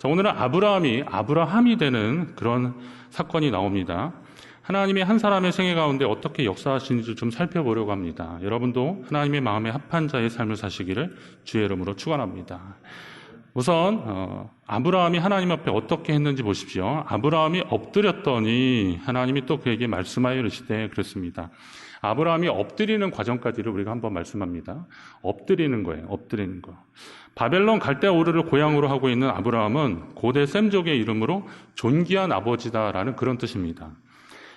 자, 오늘은 아브라함이 되는 그런 사건이 나옵니다. 하나님이 한 사람의 생애 가운데 어떻게 역사하시는지 좀 살펴보려고 합니다. 여러분도 하나님의 마음에 합한 자의 삶을 사시기를 주의 이름으로 축원합니다. 우선 아브라함이 하나님 앞에 어떻게 했는지 보십시오. 아브라함이 엎드렸더니 하나님이 또 그에게 말씀하여 이르시되 그랬습니다. 아브라함이 엎드리는 과정까지를 우리가 한번 말씀합니다. 엎드리는 거예요. 엎드리는 거. 바벨론 갈대아 우르를 고향으로 하고 있는 아브라함은 고대 셈족의 이름으로 존귀한 아버지다라는 그런 뜻입니다.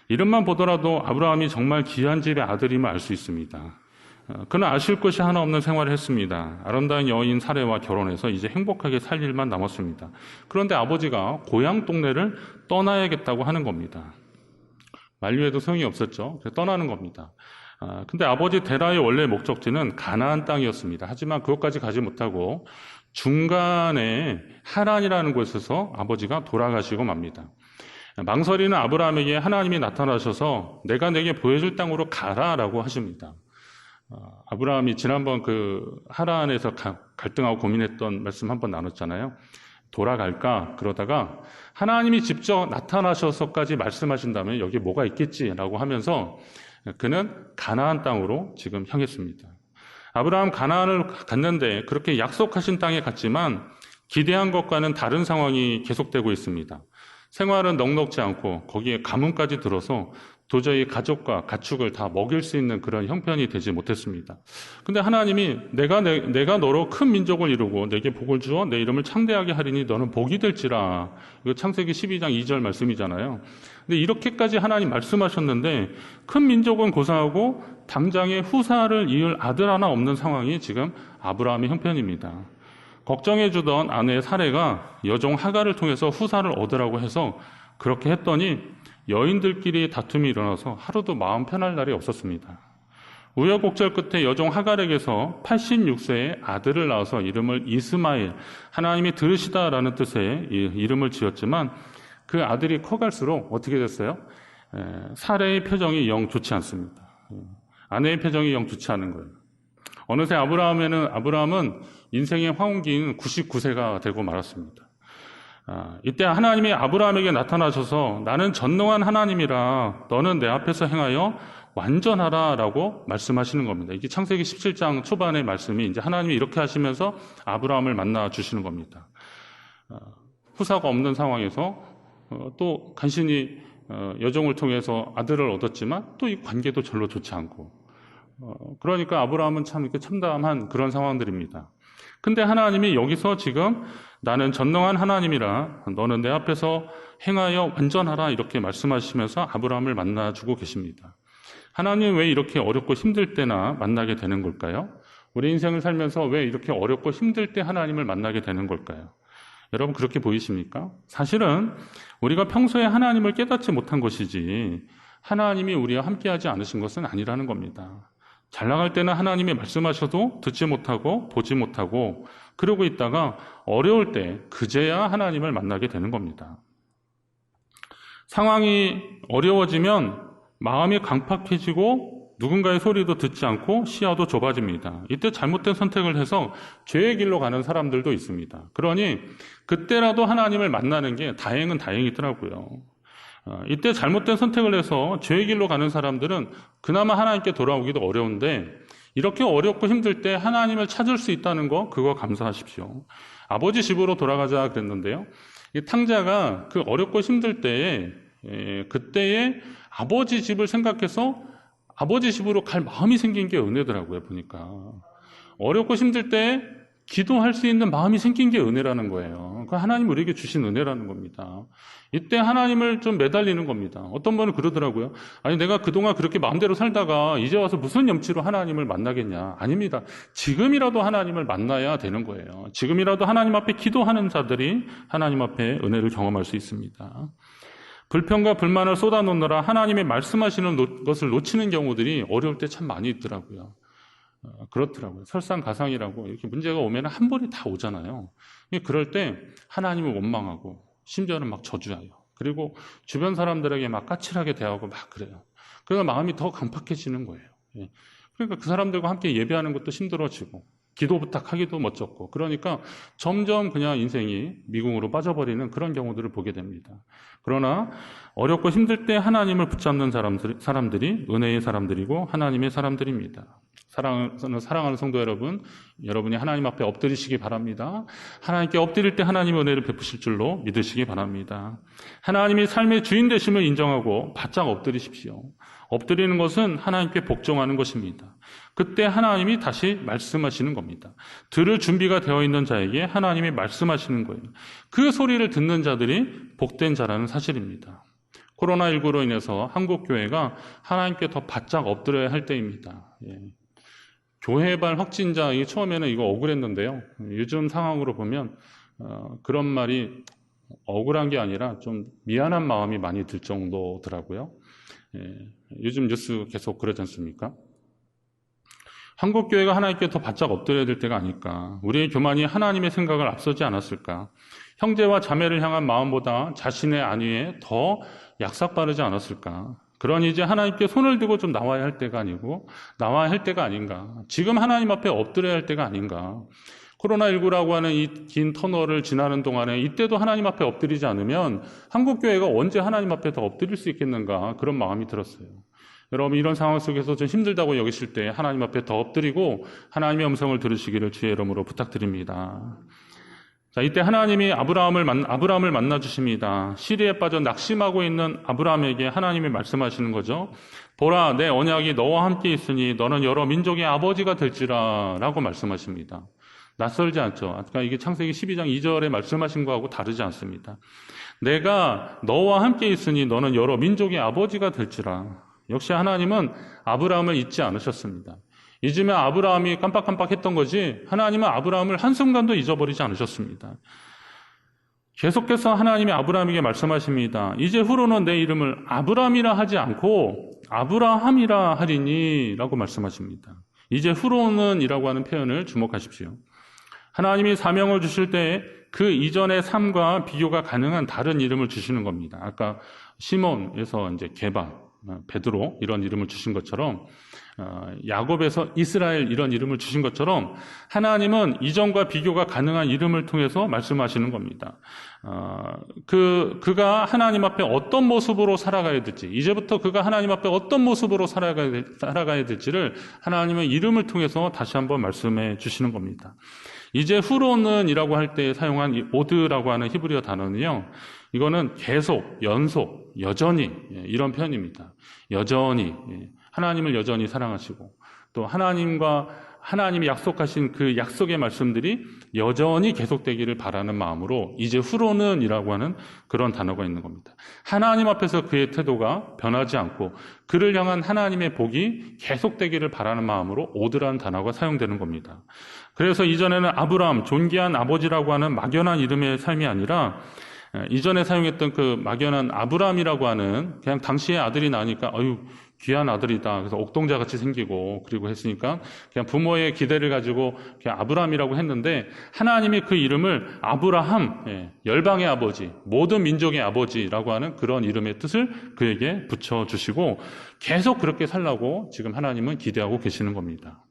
이름만 보더라도 아브라함이 정말 귀한 집의 아들임을 알 수 있습니다. 그는 아쉬울 것이 하나 없는 생활을 했습니다. 아름다운 여인 사레와 결혼해서 이제 행복하게 살 일만 남았습니다. 그런데 아버지가 고향 동네를 떠나야겠다고 하는 겁니다. 만류해도 소용이 없었죠. 그래서 떠나는 겁니다. 근데 아버지 데라의 원래 목적지는 가나안 땅이었습니다. 하지만 그것까지 가지 못하고 중간에 하란이라는 곳에서 아버지가 돌아가시고 맙니다. 망설이는 아브라함에게 하나님이 나타나셔서 내가 내게 보여줄 땅으로 가라라고 하십니다. 아브라함이 지난번 그 하란에서 갈등하고 고민했던 말씀 한번 나눴잖아요. 돌아갈까? 그러다가 하나님이 직접 나타나셔서까지 말씀하신다면 여기 뭐가 있겠지라고 하면서 그는 가나안 땅으로 지금 향했습니다. 아브라함 가나안을 갔는데 그렇게 약속하신 땅에 갔지만 기대한 것과는 다른 상황이 계속되고 있습니다. 생활은 넉넉지 않고 거기에 가뭄까지 들어서 도저히 가족과 가축을 다 먹일 수 있는 그런 형편이 되지 못했습니다. 근데 하나님이 내가 너로 큰 민족을 이루고 내게 복을 주어 내 이름을 창대하게 하리니 너는 복이 될지라. 이거 창세기 12장 2절 말씀이잖아요. 근데 이렇게까지 하나님 말씀하셨는데 큰 민족은 고사하고 당장에 후사를 이을 아들 하나 없는 상황이 지금 아브라함의 형편입니다. 걱정해주던 아내 사레가 여종 하갈을 통해서 후사를 얻으라고 해서 그렇게 했더니 여인들끼리 다툼이 일어나서 하루도 마음 편할 날이 없었습니다. 우여곡절 끝에 여종 하갈에게서 86세의 아들을 낳아서 이름을 이스마엘, 하나님이 들으시다라는 뜻의 이름을 지었지만 그 아들이 커갈수록 어떻게 됐어요? 사레의 표정이 영 좋지 않습니다. 아내의 표정이 영 좋지 않은 거예요. 어느새 아브라함은 인생의 황혼기인 99세가 되고 말았습니다. 이때 하나님이 아브라함에게 나타나셔서 나는 전능한 하나님이라 너는 내 앞에서 행하여 완전하라 라고 말씀하시는 겁니다. 이게 창세기 17장 초반의 말씀이 이제 하나님이 이렇게 하시면서 아브라함을 만나 주시는 겁니다. 후사가 없는 상황에서 또 간신히 여종을 통해서 아들을 얻었지만 또 이 관계도 별로 좋지 않고 그러니까 아브라함은 참 이렇게 참담한 그런 상황들입니다. 근데 하나님이 여기서 지금 나는 전능한 하나님이라 너는 내 앞에서 행하여 완전하라 이렇게 말씀하시면서 아브라함을 만나주고 계십니다. 하나님 왜 이렇게 어렵고 힘들 때나 만나게 되는 걸까요? 우리 인생을 살면서 왜 이렇게 어렵고 힘들 때 하나님을 만나게 되는 걸까요? 여러분 그렇게 보이십니까? 사실은 우리가 평소에 하나님을 깨닫지 못한 것이지 하나님이 우리와 함께하지 않으신 것은 아니라는 겁니다. 잘 나갈 때는 하나님이 말씀하셔도 듣지 못하고 보지 못하고 그러고 있다가 어려울 때 그제야 하나님을 만나게 되는 겁니다. 상황이 어려워지면 마음이 강팍해지고 누군가의 소리도 듣지 않고 시야도 좁아집니다. 이때 잘못된 선택을 해서 죄의 길로 가는 사람들도 있습니다. 그러니 그때라도 하나님을 만나는 게 다행은 다행이더라고요. 이때 잘못된 선택을 해서 죄의 길로 가는 사람들은 그나마 하나님께 돌아오기도 어려운데 이렇게 어렵고 힘들 때 하나님을 찾을 수 있다는 거 그거 감사하십시오. 아버지 집으로 돌아가자 그랬는데요. 이 탕자가 그 어렵고 힘들 때에 그때에 아버지 집을 생각해서 아버지 집으로 갈 마음이 생긴 게 은혜더라고요. 보니까 어렵고 힘들 때 기도할 수 있는 마음이 생긴 게 은혜라는 거예요. 그 하나님 우리에게 주신 은혜라는 겁니다. 이때 하나님을 좀 매달리는 겁니다. 어떤 분은 그러더라고요. 아니 내가 그동안 그렇게 마음대로 살다가 이제 와서 무슨 염치로 하나님을 만나겠냐. 아닙니다. 지금이라도 하나님을 만나야 되는 거예요. 지금이라도 하나님 앞에 기도하는 자들이 하나님 앞에 은혜를 경험할 수 있습니다. 불평과 불만을 쏟아놓느라 하나님의 말씀하시는 것을 놓치는 경우들이 어려울 때 참 많이 있더라고요. 그렇더라고요. 설상가상이라고 이렇게 문제가 오면 한 번에 다 오잖아요. 그럴 때 하나님을 원망하고 심지어는 막 저주해요. 그리고 주변 사람들에게 막 까칠하게 대하고 막 그래요. 그러니까 마음이 더 강팍해지는 거예요. 그러니까 그 사람들과 함께 예배하는 것도 힘들어지고 기도 부탁하기도 멋졌고, 그러니까 점점 그냥 인생이 미궁으로 빠져버리는 그런 경우들을 보게 됩니다. 그러나 어렵고 힘들 때 하나님을 붙잡는 사람들이 은혜의 사람들이고 하나님의 사람들입니다. 사랑하는 성도 여러분, 여러분이 하나님 앞에 엎드리시기 바랍니다. 하나님께 엎드릴 때 하나님의 은혜를 베푸실 줄로 믿으시기 바랍니다. 하나님이 삶의 주인 되심을 인정하고 바짝 엎드리십시오. 엎드리는 것은 하나님께 복종하는 것입니다. 그때 하나님이 다시 말씀하시는 겁니다. 들을 준비가 되어 있는 자에게 하나님이 말씀하시는 거예요. 그 소리를 듣는 자들이 복된 자라는 사실입니다. 코로나19로 인해서 한국교회가 하나님께 더 바짝 엎드려야 할 때입니다. 교회발 확진자, 처음에는 이거 억울했는데요. 요즘 상황으로 보면 그런 말이 억울한 게 아니라 좀 미안한 마음이 많이 들 정도더라고요. 요즘 뉴스 계속 그러지 않습니까? 한국교회가 하나님께 더 바짝 엎드려야 될 때가 아닐까. 우리의 교만이 하나님의 생각을 앞서지 않았을까. 형제와 자매를 향한 마음보다 자신의 안위에 더 약삭바르지 않았을까. 그러니 이제 하나님께 손을 들고 좀 나와야 할 때가 아니고 나와야 할 때가 아닌가. 지금 하나님 앞에 엎드려야 할 때가 아닌가. 코로나19라고 하는 이 긴 터널을 지나는 동안에 이때도 하나님 앞에 엎드리지 않으면 한국교회가 언제 하나님 앞에 더 엎드릴 수 있겠는가, 그런 마음이 들었어요. 여러분, 이런 상황 속에서 좀 힘들다고 여기실 때 하나님 앞에 더 엎드리고 하나님의 음성을 들으시기를 주의 이름으로 부탁드립니다. 자, 이때 하나님이 아브라함을 만나 주십니다. 시리에 빠져 낙심하고 있는 아브라함에게 하나님이 말씀하시는 거죠. 보라, 내 언약이 너와 함께 있으니 너는 여러 민족의 아버지가 될지라 라고 말씀하십니다. 낯설지 않죠? 아까 이게 창세기 12장 2절에 말씀하신 거하고 다르지 않습니다. 내가 너와 함께 있으니 너는 여러 민족의 아버지가 될지라. 역시 하나님은 아브라함을 잊지 않으셨습니다. 잊으면 아브라함이 깜빡깜빡했던 거지 하나님은 아브라함을 한순간도 잊어버리지 않으셨습니다. 계속해서 하나님이 아브라함에게 말씀하십니다. 이제 후로는 내 이름을 아브라함이라 하지 않고 아브라함이라 하리니 라고 말씀하십니다. 이제 후로는 이라고 하는 표현을 주목하십시오. 하나님이 사명을 주실 때 그 이전의 삶과 비교가 가능한 다른 이름을 주시는 겁니다. 아까 시몬에서 이제 게바, 베드로 이런 이름을 주신 것처럼, 야곱에서 이스라엘 이런 이름을 주신 것처럼 하나님은 이전과 비교가 가능한 이름을 통해서 말씀하시는 겁니다. 그가 하나님 앞에 어떤 모습으로 살아가야 될지, 이제부터 그가 하나님 앞에 어떤 모습으로 살아가야 될지를 하나님의 이름을 통해서 다시 한번 말씀해 주시는 겁니다. 이제 후로는 이라고 할 때 사용한 이 오드라고 하는 히브리어 단어는요, 이거는 계속, 연속, 여전히 이런 표현입니다. 여전히 하나님을 여전히 사랑하시고 또 하나님이 약속하신 그 약속의 말씀들이 여전히 계속되기를 바라는 마음으로 이제 후로는 이라고 하는 그런 단어가 있는 겁니다. 하나님 앞에서 그의 태도가 변하지 않고 그를 향한 하나님의 복이 계속되기를 바라는 마음으로 오드라는 단어가 사용되는 겁니다. 그래서 이전에는 아브라함, 존귀한 아버지라고 하는 막연한 이름의 삶이 아니라 이전에 사용했던 그 막연한 아브라함이라고 하는, 그냥 당시의 아들이 나니까 귀한 아들이다. 그래서 옥동자같이 생기고 그리고 했으니까 그냥 부모의 기대를 가지고 그냥 아브라함이라고 했는데 하나님이 그 이름을 아브라함, 열방의 아버지, 모든 민족의 아버지라고 하는 그런 이름의 뜻을 그에게 붙여주시고 계속 그렇게 살라고 지금 하나님은 기대하고 계시는 겁니다.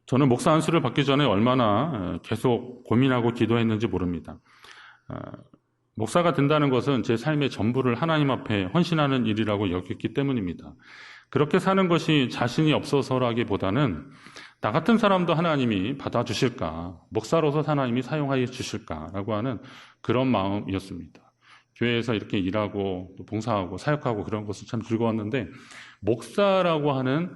저는 목사 안수를 받기 전에 얼마나 계속 고민하고 기도했는지 모릅니다. 목사가 된다는 것은 제 삶의 전부를 하나님 앞에 헌신하는 일이라고 여겼기 때문입니다. 그렇게 사는 것이 자신이 없어서라기보다는 나 같은 사람도 하나님이 받아주실까, 목사로서 하나님이 사용하여 주실까라고 하는 그런 마음이었습니다. 교회에서 이렇게 일하고 봉사하고 사역하고 그런 것은 참 즐거웠는데 목사라고 하는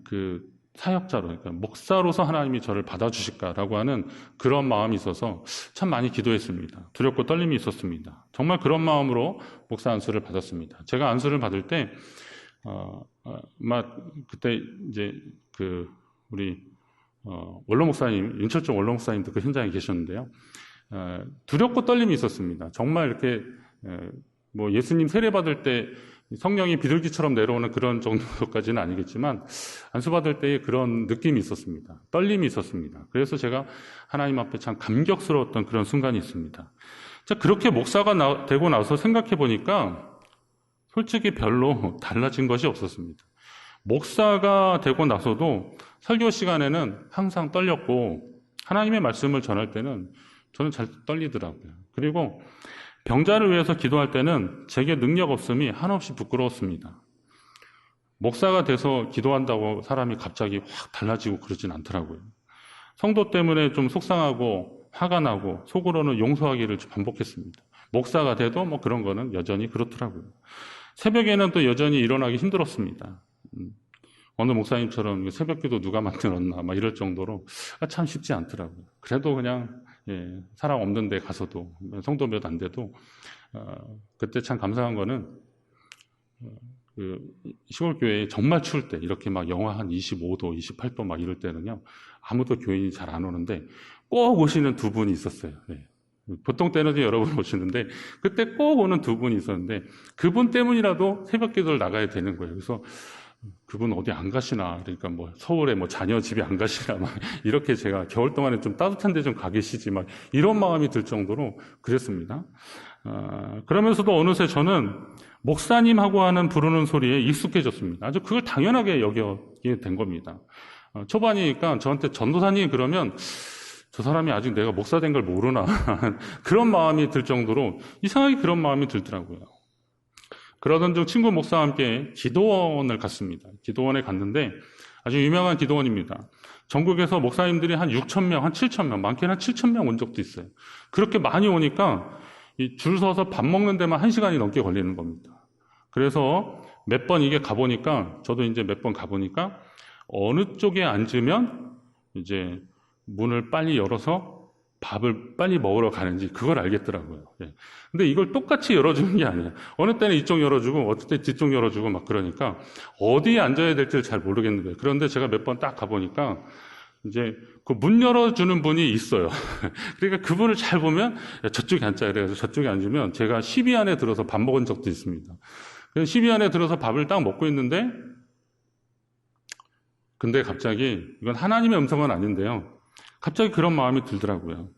그 사역자로, 그러니까 목사로서 하나님이 저를 받아주실까라고 하는 그런 마음이 있어서 참 많이 기도했습니다. 두렵고 떨림이 있었습니다. 정말 그런 마음으로 목사 안수를 받았습니다. 제가 안수를 받을 때, 그때 이제 우리 원로 목사님, 윤철종 원로 목사님도 그 현장에 계셨는데요. 두렵고 떨림이 있었습니다. 정말 이렇게 예수님 세례 받을 때 성령이 비둘기처럼 내려오는 그런 정도까지는 아니겠지만 안수받을 때의 그런 느낌이 있었습니다. 떨림이 있었습니다. 그래서 제가 하나님 앞에 참 감격스러웠던 그런 순간이 있습니다. 자, 그렇게 목사가 되고 나서 생각해 보니까 솔직히 별로 달라진 것이 없었습니다. 목사가 되고 나서도 설교 시간에는 항상 떨렸고 하나님의 말씀을 전할 때는 저는 잘 떨리더라고요. 그리고 병자를 위해서 기도할 때는 제게 능력 없음이 한없이 부끄러웠습니다. 목사가 돼서 기도한다고 사람이 갑자기 확 달라지고 그러진 않더라고요. 성도 때문에 좀 속상하고 화가 나고 속으로는 용서하기를 반복했습니다. 목사가 돼도 뭐 그런 거는 여전히 그렇더라고요. 새벽에는 또 여전히 일어나기 힘들었습니다. 어느 목사님처럼 새벽기도 누가 만들었나 막 이럴 정도로 참 쉽지 않더라고요. 그래도 그냥 사람 없는 데 가서도 성도 몇 안 돼도 그때 참 감사한 거는 그 시골교회에 정말 추울 때 이렇게 막 영하 한 25도, 28도 막 이럴 때는요 아무도 교인이 잘 안 오는데 꼭 오시는 두 분이 있었어요. 보통 때는 여러분 오시는데 그때 꼭 오는 두 분이 있었는데 그분 때문이라도 새벽 기도를 나가야 되는 거예요. 그래서 그분 어디 안 가시나 그러니까 뭐 서울에 뭐 자녀 집에 안 가시나 막 이렇게 제가 겨울 동안에 좀 따뜻한 데 좀 가 계시지 막 이런 마음이 들 정도로 그랬습니다. 그러면서도 어느새 저는 목사님하고 하는 부르는 소리에 익숙해졌습니다. 아주 그걸 당연하게 여기게 된 겁니다. 초반이니까 저한테 전도사님 그러면 저 사람이 아직 내가 목사 된 걸 모르나 그런 마음이 들 정도로 이상하게 그런 마음이 들더라고요. 그러던 중 친구 목사와 함께 기도원을 갔습니다. 기도원에 갔는데 아주 유명한 기도원입니다. 전국에서 목사님들이 한 6,000명, 한 7,000명, 많게는 한 7,000명 온 적도 있어요. 그렇게 많이 오니까 줄 서서 밥 먹는 데만 1시간이 넘게 걸리는 겁니다. 그래서 몇 번 이게 가보니까 저도 이제 몇 번 가보니까 어느 쪽에 앉으면 이제 문을 빨리 열어서 밥을 빨리 먹으러 가는지 그걸 알겠더라고요. 근데 이걸 똑같이 열어주는 게 아니에요. 어느 때는 이쪽 열어주고 어떨 때 뒤쪽 열어주고 막 그러니까 어디에 앉아야 될지를 잘 모르겠는데 그런데 제가 몇 번 딱 가보니까 이제 그 문 열어주는 분이 있어요. 그러니까 그분을 잘 보면 야, 저쪽에 앉자 그래서 저쪽에 앉으면 제가 10위 안에 들어서 밥 먹은 적도 있습니다. 그래서 10위 안에 들어서 밥을 딱 먹고 있는데 근데 갑자기 이건 하나님의 음성은 아닌데요. 갑자기 그런 마음이 들더라고요.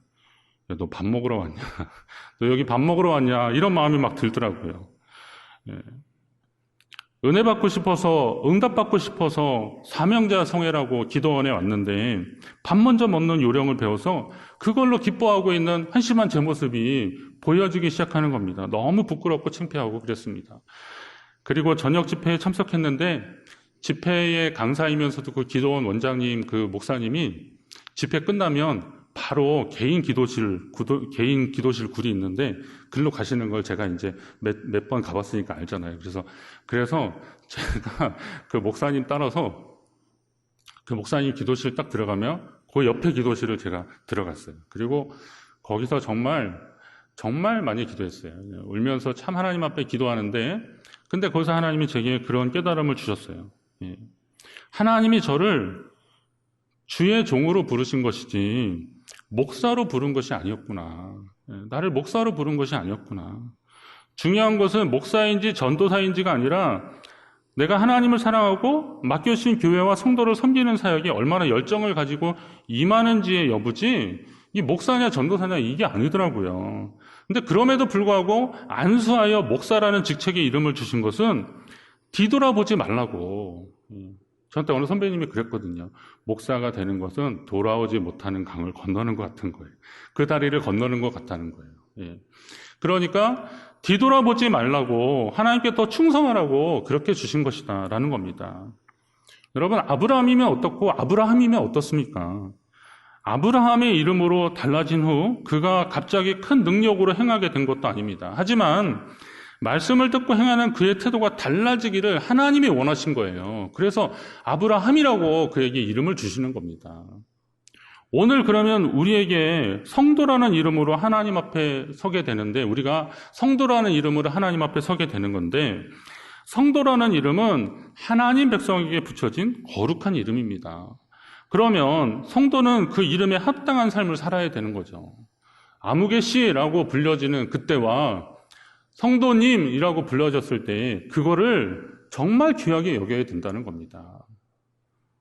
야, 너 밥 먹으러 왔냐? 너 여기 밥 먹으러 왔냐? 이런 마음이 막 들더라고요. 은혜 받고 싶어서, 응답 받고 싶어서 사명자 성회라고 기도원에 왔는데 밥 먼저 먹는 요령을 배워서 그걸로 기뻐하고 있는 한심한 제 모습이 보여지기 시작하는 겁니다. 너무 부끄럽고 창피하고 그랬습니다. 그리고 저녁 집회에 참석했는데 집회의 강사이면서도 그 기도원 원장님, 그 목사님이 집회 끝나면 바로 개인 기도실 굴이 있는데 글로 가시는 걸 제가 이제 몇 번 가봤으니까 알잖아요. 그래서 제가 그 목사님 따라서 그 목사님 기도실 딱 들어가면 그 옆에 기도실을 제가 들어갔어요. 그리고 거기서 정말 많이 기도했어요. 울면서 참 하나님 앞에 기도하는데 근데 거기서 하나님이 제게 그런 깨달음을 주셨어요. 하나님이 저를 주의 종으로 부르신 것이지 목사로 부른 것이 아니었구나. 나를 목사로 부른 것이 아니었구나. 중요한 것은 목사인지 전도사인지가 아니라 내가 하나님을 사랑하고 맡겨주신 교회와 성도를 섬기는 사역에 얼마나 열정을 가지고 임하는지의 여부지 이 목사냐 전도사냐 이게 아니더라고요. 근데 그럼에도 불구하고 안수하여 목사라는 직책의 이름을 주신 것은 뒤돌아보지 말라고. 저한테 어느 선배님이 그랬거든요. 목사가 되는 것은 돌아오지 못하는 강을 건너는 것 같은 거예요. 그 다리를 건너는 것 같다는 거예요. 그러니까 뒤돌아보지 말라고 하나님께 더 충성하라고 그렇게 주신 것이다 라는 겁니다. 여러분 아브라함이면 어떻고 아브라함이면 어떻습니까? 아브라함의 이름으로 달라진 후 그가 갑자기 큰 능력으로 행하게 된 것도 아닙니다. 하지만 말씀을 듣고 행하는 그의 태도가 달라지기를 하나님이 원하신 거예요. 그래서 아브라함이라고 그에게 이름을 주시는 겁니다. 오늘 그러면 우리에게 성도라는 이름으로 하나님 앞에 서게 되는데 우리가 성도라는 이름으로 하나님 앞에 서게 되는 건데 성도라는 이름은 하나님 백성에게 붙여진 거룩한 이름입니다. 그러면 성도는 그 이름에 합당한 삶을 살아야 되는 거죠. 아무개 씨라고 불려지는 그때와 성도님이라고 불려졌을 때 그거를 정말 귀하게 여겨야 된다는 겁니다.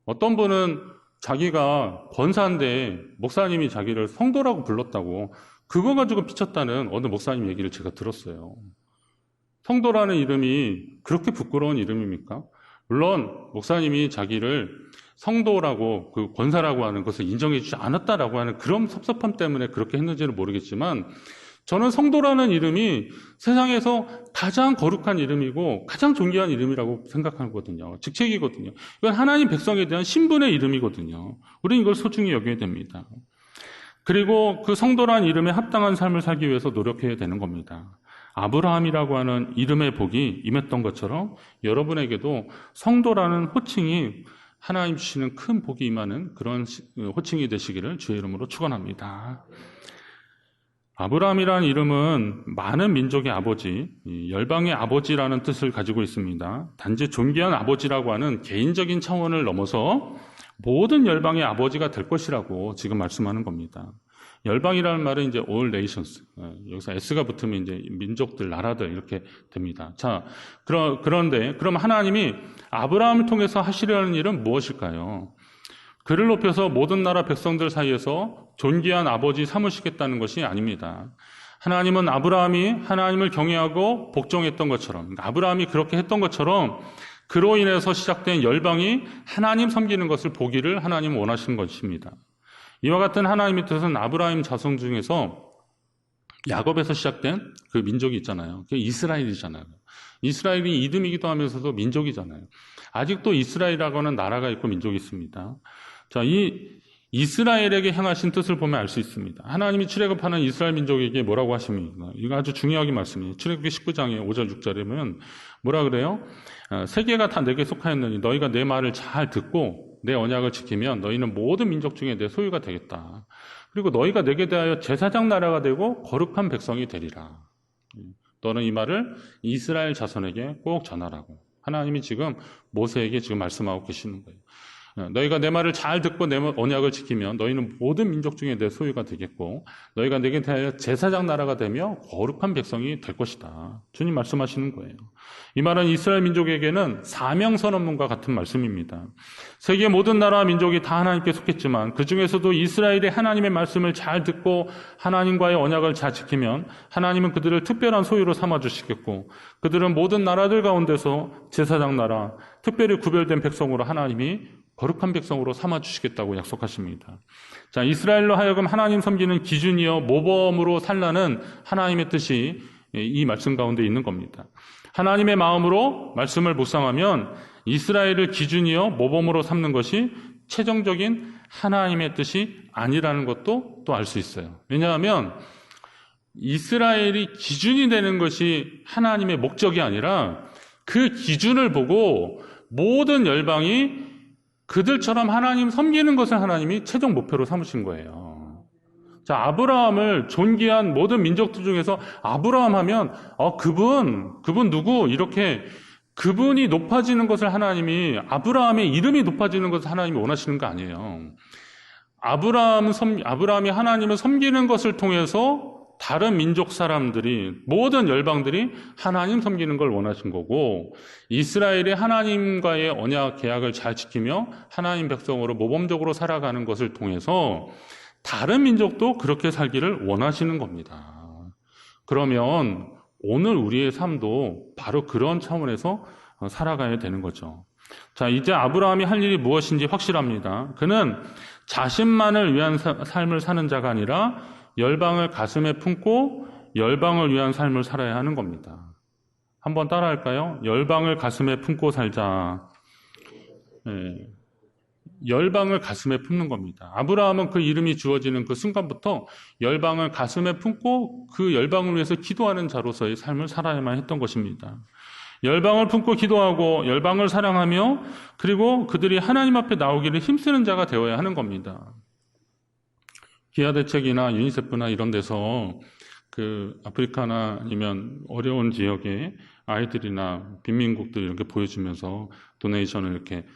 어떤 분은 자기가 권사인데 목사님이 자기를 성도라고 불렀다고 그거 가지고 비쳤다는 어느 목사님 얘기를 제가 들었어요. 성도라는 이름이 그렇게 부끄러운 이름입니까? 물론 목사님이 자기를 성도라고 그 권사라고 하는 것을 인정해 주지 않았다라고 하는 그런 섭섭함 때문에 그렇게 했는지는 모르겠지만 저는 성도라는 이름이 세상에서 가장 거룩한 이름이고 가장 존귀한 이름이라고 생각하거든요. 직책이거든요. 이건 하나님 백성에 대한 신분의 이름이거든요. 우리는 이걸 소중히 여겨야 됩니다. 그리고 그 성도라는 이름에 합당한 삶을 살기 위해서 노력해야 되는 겁니다. 아브라함이라고 하는 이름의 복이 임했던 것처럼 여러분에게도 성도라는 호칭이 하나님 주시는 큰 복이 임하는 그런 호칭이 되시기를 주의 이름으로 축원합니다. 아브라함이라는 이름은 많은 민족의 아버지, 열방의 아버지라는 뜻을 가지고 있습니다. 단지 존귀한 아버지라고 하는 개인적인 차원을 넘어서 모든 열방의 아버지가 될 것이라고 지금 말씀하는 겁니다. 열방이라는 말은 이제 all nations, 여기서 S가 붙으면 이제 민족들, 나라들 이렇게 됩니다. 자, 그런데 그럼 하나님이 아브라함을 통해서 하시려는 일은 무엇일까요? 그를 높여서 모든 나라 백성들 사이에서 존귀한 아버지 삼으시겠다는 것이 아닙니다. 하나님은 아브라함이 하나님을 경외하고 복종했던 것처럼, 아브라함이 그렇게 했던 것처럼 그로 인해서 시작된 열방이 하나님 섬기는 것을 보기를 하나님은 원하시는 것입니다. 이와 같은 하나님의 뜻은 아브라함 자손 중에서 야곱에서 시작된 그 민족이 있잖아요. 그게 이스라엘이잖아요. 이스라엘이 이름이기도 하면서도 민족이잖아요. 아직도 이스라엘이라고 하는 나라가 있고 민족이 있습니다. 자, 이 이스라엘에게 향하신 뜻을 보면 알 수 있습니다. 하나님이 출애굽하는 이스라엘 민족에게 뭐라고 하십니까? 이거 아주 중요하게 말씀이에요. 출애굽기 19장에 5절 6절에 보면 뭐라 그래요? 세계가 다 내게 속하였느니 너희가 내 말을 잘 듣고 내 언약을 지키면 너희는 모든 민족 중에 내 소유가 되겠다. 그리고 너희가 내게 대하여 제사장 나라가 되고 거룩한 백성이 되리라. 너는 이 말을 이스라엘 자손에게 꼭 전하라고. 하나님이 지금 모세에게 지금 말씀하고 계시는 거예요. 너희가 내 말을 잘 듣고 내 언약을 지키면 너희는 모든 민족 중에 내 소유가 되겠고 너희가 내게 대하여 제사장 나라가 되며 거룩한 백성이 될 것이다. 주님 말씀하시는 거예요. 이 말은 이스라엘 민족에게는 사명선언문과 같은 말씀입니다. 세계 모든 나라와 민족이 다 하나님께 속했지만 그 중에서도 이스라엘이 하나님의 말씀을 잘 듣고 하나님과의 언약을 잘 지키면 하나님은 그들을 특별한 소유로 삼아주시겠고 그들은 모든 나라들 가운데서 제사장 나라, 특별히 구별된 백성으로 하나님이 거룩한 백성으로 삼아주시겠다고 약속하십니다. 자, 이스라엘로 하여금 하나님 섬기는 기준이요 모범으로 살라는 하나님의 뜻이 이 말씀 가운데 있는 겁니다. 하나님의 마음으로 말씀을 묵상하면 이스라엘을 기준이요 모범으로 삼는 것이 최종적인 하나님의 뜻이 아니라는 것도 또 알 수 있어요. 왜냐하면 이스라엘이 기준이 되는 것이 하나님의 목적이 아니라 그 기준을 보고 모든 열방이 그들처럼 하나님 섬기는 것을 하나님이 최종 목표로 삼으신 거예요. 자, 아브라함을 존귀한 모든 민족들 중에서 아브라함 하면 그분 누구 이렇게 그분이 높아지는 것을 하나님이 아브라함의 이름이 높아지는 것을 하나님이 원하시는 거 아니에요. 아브라함이 하나님을 섬기는 것을 통해서 다른 민족 사람들이 모든 열방들이 하나님 섬기는 걸 원하신 거고 이스라엘이 하나님과의 언약 계약을 잘 지키며 하나님 백성으로 모범적으로 살아가는 것을 통해서 다른 민족도 그렇게 살기를 원하시는 겁니다. 그러면 오늘 우리의 삶도 바로 그런 차원에서 살아가야 되는 거죠. 자, 이제 아브라함이 할 일이 무엇인지 확실합니다. 그는 자신만을 위한 삶을 사는 자가 아니라 열방을 가슴에 품고 열방을 위한 삶을 살아야 하는 겁니다. 한번 따라할까요? 열방을 가슴에 품고 살자. 네. 열방을 가슴에 품는 겁니다. 아브라함은 그 이름이 주어지는 그 순간부터 열방을 가슴에 품고 그 열방을 위해서 기도하는 자로서의 삶을 살아야만 했던 것입니다. 열방을 품고 기도하고 열방을 사랑하며 그리고 그들이 하나님 앞에 나오기를 힘쓰는 자가 되어야 하는 겁니다. 기아대책이나 유니세프나 이런 데서 그 아프리카나 아니면 어려운 지역의 아이들이나 빈민국들 이렇게 보여주면서 도네이션을 이렇게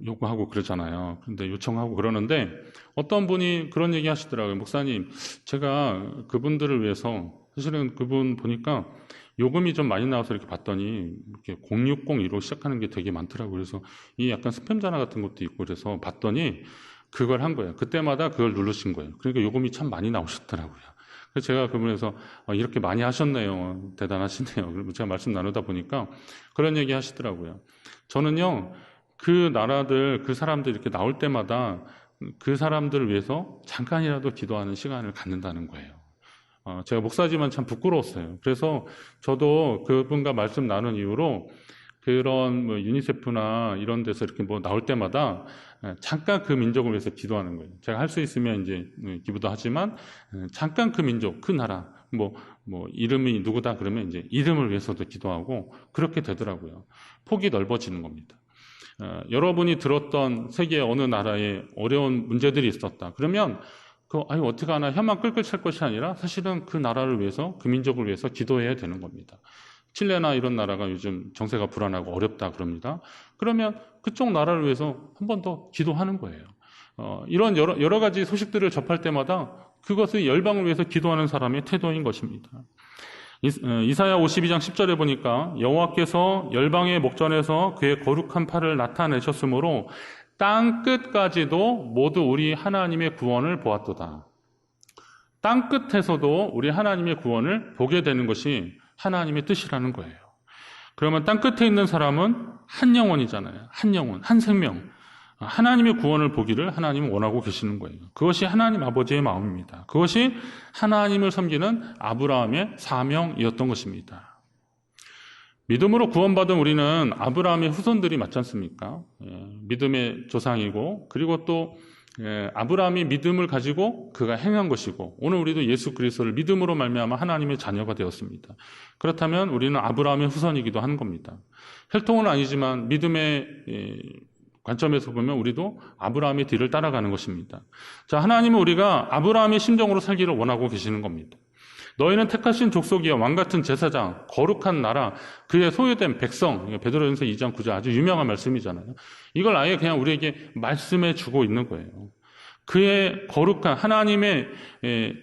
요구하고 그러잖아요. 근데 요청하고 그러는데 어떤 분이 그런 얘기 하시더라고요. 목사님, 제가 그분들을 위해서 사실은 그분 보니까 요금이 좀 많이 나와서 이렇게 봤더니 이렇게 0602로 시작하는 게 되게 많더라고요. 그래서 이 약간 스팸 전화 같은 것도 있고 그래서 봤더니 그걸 한 거예요. 그때마다 그걸 누르신 거예요. 그러니까 요금이 참 많이 나오셨더라고요. 그래서 제가 그분에서 이렇게 많이 하셨네요. 대단하시네요. 그리고 제가 말씀 나누다 보니까 그런 얘기 하시더라고요. 저는요, 그 나라들, 그 사람들 이렇게 나올 때마다 그 사람들을 위해서 잠깐이라도 기도하는 시간을 갖는다는 거예요. 제가 목사지만 참 부끄러웠어요. 그래서 저도 그분과 말씀 나눈 이후로 그런 뭐 유니세프나 이런 데서 이렇게 뭐 나올 때마다 잠깐 그 민족을 위해서 기도하는 거예요. 제가 할 수 있으면 이제 기부도 하지만 잠깐 그 민족, 그 나라, 뭐 이름이 누구다 그러면 이제 이름을 위해서도 기도하고 그렇게 되더라고요. 폭이 넓어지는 겁니다. 여러분이 들었던 세계 어느 나라에 어려운 문제들이 있었다. 그러면 어떻게 하나 혀만 끌끌 찰 것이 아니라 사실은 그 나라를 위해서, 그 민족을 위해서 기도해야 되는 겁니다. 칠레나 이런 나라가 요즘 정세가 불안하고 어렵다 그럽니다. 그러면 그쪽 나라를 위해서 한 번 더 기도하는 거예요. 이런 여러 가지 소식들을 접할 때마다 그것을 열방을 위해서 기도하는 사람의 태도인 것입니다. 이사야 52장 10절에 보니까 여호와께서 열방의 목전에서 그의 거룩한 팔을 나타내셨으므로 땅 끝까지도 모두 우리 하나님의 구원을 보았도다. 땅 끝에서도 우리 하나님의 구원을 보게 되는 것이 하나님의 뜻이라는 거예요. 그러면 땅 끝에 있는 사람은 한 영혼이잖아요. 한 영혼, 한 생명. 하나님의 구원을 보기를 하나님은 원하고 계시는 거예요. 그것이 하나님 아버지의 마음입니다. 그것이 하나님을 섬기는 아브라함의 사명이었던 것입니다. 믿음으로 구원받은 우리는 아브라함의 후손들이 맞지 않습니까? 믿음의 조상이고, 그리고 또 아브라함이 믿음을 가지고 그가 행한 것이고, 오늘 우리도 예수 그리스도를 믿음으로 말미암아 하나님의 자녀가 되었습니다. 그렇다면 우리는 아브라함의 후손이기도 한 겁니다. 혈통은 아니지만 믿음의 관점에서 보면 우리도 아브라함의 뒤를 따라가는 것입니다. 자, 하나님은 우리가 아브라함의 심정으로 살기를 원하고 계시는 겁니다. 너희는 택하신 족속이여 왕같은 제사장, 거룩한 나라, 그의 소유된 백성. 베드로전서 2장 9절 아주 유명한 말씀이잖아요. 이걸 아예 그냥 우리에게 말씀해 주고 있는 거예요. 그의 거룩한 하나님의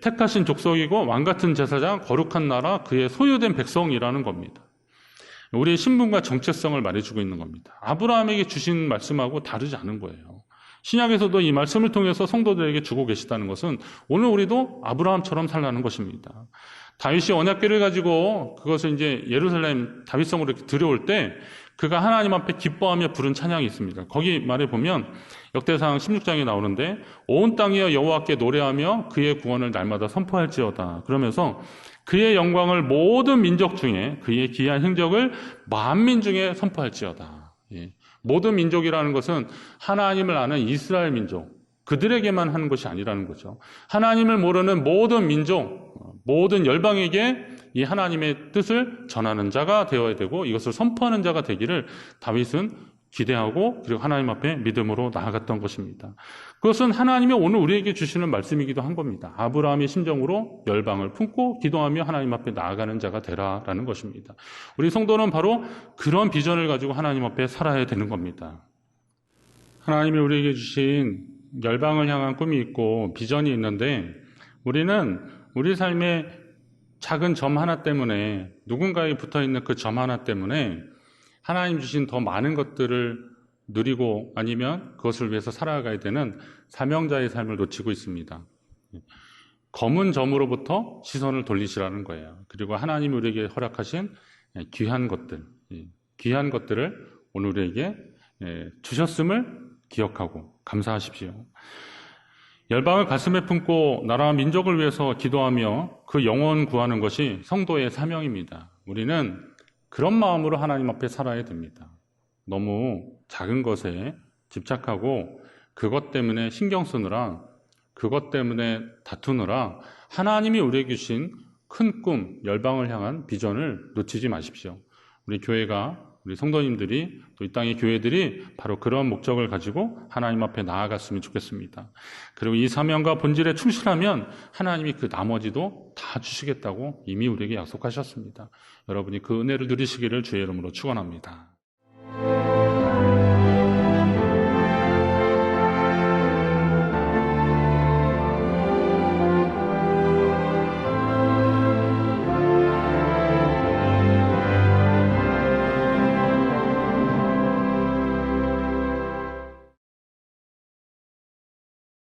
택하신 족속이고 왕같은 제사장, 거룩한 나라, 그의 소유된 백성이라는 겁니다. 우리의 신분과 정체성을 말해주고 있는 겁니다. 아브라함에게 주신 말씀하고 다르지 않은 거예요. 신약에서도 이 말씀을 통해서 성도들에게 주고 계시다는 것은 오늘 우리도 아브라함처럼 살라는 것입니다. 다윗이 언약궤를 가지고 그것을 이제 예루살렘 다윗성으로 이렇게 들여올 때 그가 하나님 앞에 기뻐하며 부른 찬양이 있습니다. 거기 말해 보면 역대상 16장에 나오는데 온 땅이여 여호와께 노래하며 그의 구원을 날마다 선포할지어다. 그러면서 그의 영광을 모든 민족 중에 그의 기이한 행적을 만민 중에 선포할지어다. 모든 민족이라는 것은 하나님을 아는 이스라엘 민족, 그들에게만 하는 것이 아니라는 거죠. 하나님을 모르는 모든 민족, 모든 열방에게 이 하나님의 뜻을 전하는 자가 되어야 되고 이것을 선포하는 자가 되기를 다윗은 기대하고 그리고 하나님 앞에 믿음으로 나아갔던 것입니다. 그것은 하나님이 오늘 우리에게 주시는 말씀이기도 한 겁니다. 아브라함의 심정으로 열방을 품고 기도하며 하나님 앞에 나아가는 자가 되라라는 것입니다. 우리 성도는 바로 그런 비전을 가지고 하나님 앞에 살아야 되는 겁니다. 하나님이 우리에게 주신 열방을 향한 꿈이 있고 비전이 있는데 우리는 우리 삶의 작은 점 하나 때문에 누군가에 붙어있는 그 점 하나 때문에 하나님 주신 더 많은 것들을 누리고 아니면 그것을 위해서 살아가야 되는 사명자의 삶을 놓치고 있습니다. 검은 점으로부터 시선을 돌리시라는 거예요. 그리고 하나님이 우리에게 허락하신 귀한 것들을 오늘 우리에게 주셨음을 기억하고 감사하십시오. 열방을 가슴에 품고 나라와 민족을 위해서 기도하며 그 영혼 구하는 것이 성도의 사명입니다. 우리는 그런 마음으로 하나님 앞에 살아야 됩니다. 너무 작은 것에 집착하고 그것 때문에 신경 쓰느라 그것 때문에 다투느라 하나님이 우리에게 주신 큰 꿈, 열방을 향한 비전을 놓치지 마십시오. 우리 교회가 우리 성도님들이 또 이 땅의 교회들이 바로 그런 목적을 가지고 하나님 앞에 나아갔으면 좋겠습니다. 그리고 이 사명과 본질에 충실하면 하나님이 그 나머지도 다 주시겠다고 이미 우리에게 약속하셨습니다. 여러분이 그 은혜를 누리시기를 주의 이름으로 축원합니다.